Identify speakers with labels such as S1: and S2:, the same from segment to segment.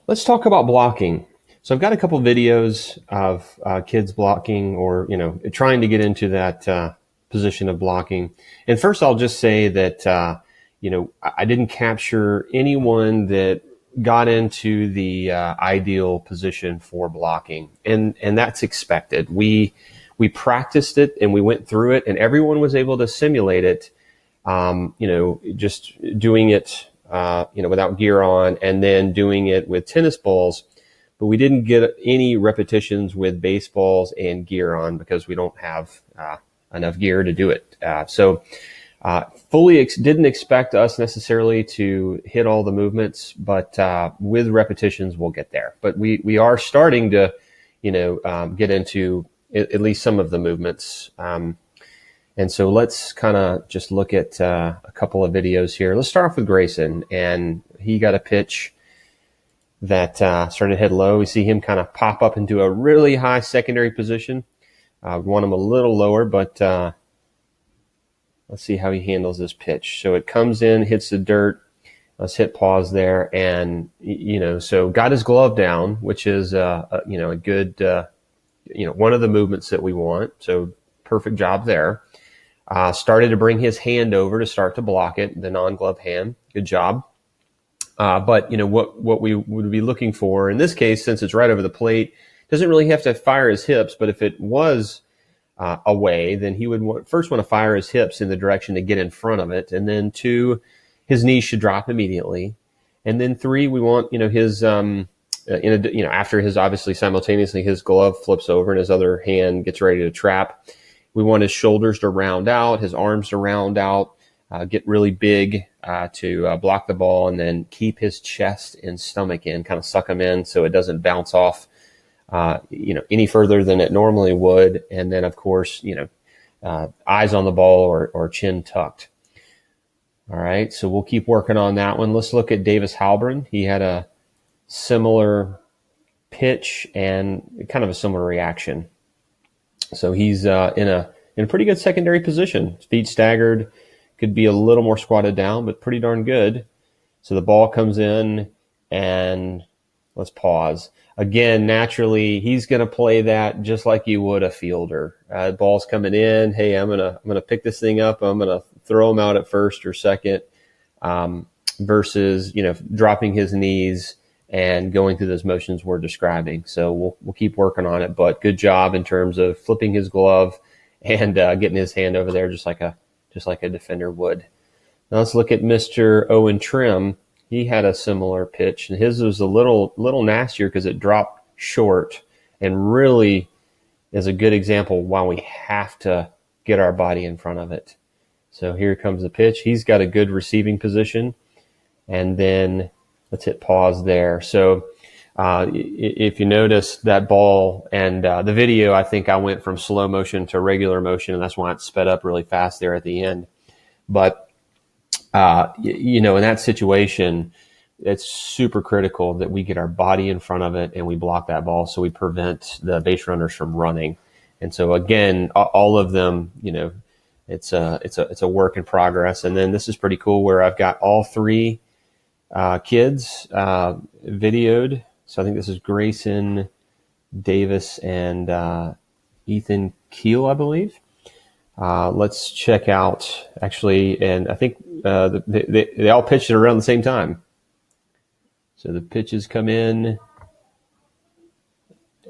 S1: Let's talk about blocking. So I've got a couple videos of kids blocking, or trying to get into that position of blocking. And first, I'll just say that I didn't capture anyone that got into the ideal position for blocking, and that's expected. We practiced it and we went through it, and everyone was able to simulate it. Just doing it, without gear on, and then doing it with tennis balls. But we didn't get any repetitions with baseballs and gear on because we don't have enough gear to do it. Didn't expect us necessarily to hit all the movements, but with repetitions, we'll get there. But we are starting to, get into at least some of the movements. And so let's kind of just look at a couple of videos here. Let's start off with Grayson, and he got a pitch that started to head low. We see him kind of pop up into a really high secondary position. We want him a little lower, but let's see how he handles this pitch. So it comes in, hits the dirt. Let's hit pause there, and so got his glove down, which is a good one of the movements that we want. So perfect job there. Started to bring his hand over to start to block it, the non-glove hand. Good job. But what we would be looking for in this case, since it's right over the plate, doesn't really have to fire his hips. But if it was away, then he would first want to fire his hips in the direction to get in front of it, and then 2, his knees should drop immediately, and then 3, we want his after his, obviously simultaneously his glove flips over and his other hand gets ready to trap. We want his shoulders to round out, his arms to round out, get really big to block the ball, and then keep his chest and stomach in, kind of suck them in so it doesn't bounce off, any further than it normally would. And then, of course, eyes on the ball or chin tucked. All right, so we'll keep working on that one. Let's look at Davis Halbron. He had a similar pitch and kind of a similar reaction. So he's in a pretty good secondary position. Feet staggered, could be a little more squatted down, but pretty darn good. So the ball comes in, and let's pause. Again, naturally, he's going to play that just like you would a fielder. Ball's coming in. Hey, I'm gonna pick this thing up. I'm gonna throw him out at first or second, versus dropping his knees and going through those motions we're describing. So we'll keep working on it, but good job in terms of flipping his glove and getting his hand over there just like a defender would. Now let's look at Mr. Owen Trim. He had a similar pitch, and his was a little nastier because it dropped short, and really is a good example why we have to get our body in front of it. So here comes the pitch. He's got a good receiving position, and then let's hit pause there. So if you notice that ball and the video, I think I went from slow motion to regular motion, and that's why it sped up really fast there at the end. But, in that situation, it's super critical that we get our body in front of it and we block that ball so we prevent the base runners from running. And so, again, all of them, it's a work in progress. And then this is pretty cool where I've got all 3 kids videoed. So I think this is Grayson, Davis, and Ethan Keel, I believe. Let's check out, actually, and I think they all pitched it around the same time. So the pitches come in,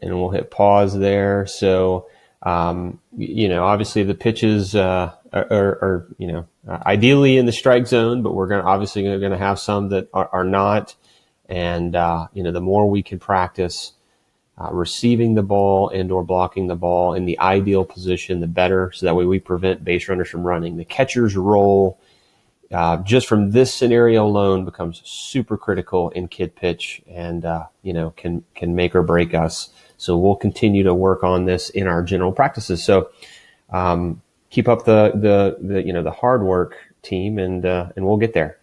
S1: and we'll hit pause there. So, obviously the pitches are ideally in the strike zone, but we're obviously going to have some that are not. And, the more we can practice receiving the ball and or blocking the ball in the ideal position, the better. So that way we prevent base runners from running. The catcher's role, just from this scenario alone, becomes super critical in kid pitch, and, can make or break us. So we'll continue to work on this in our general practices. So, keep up the hard work, team, and we'll get there.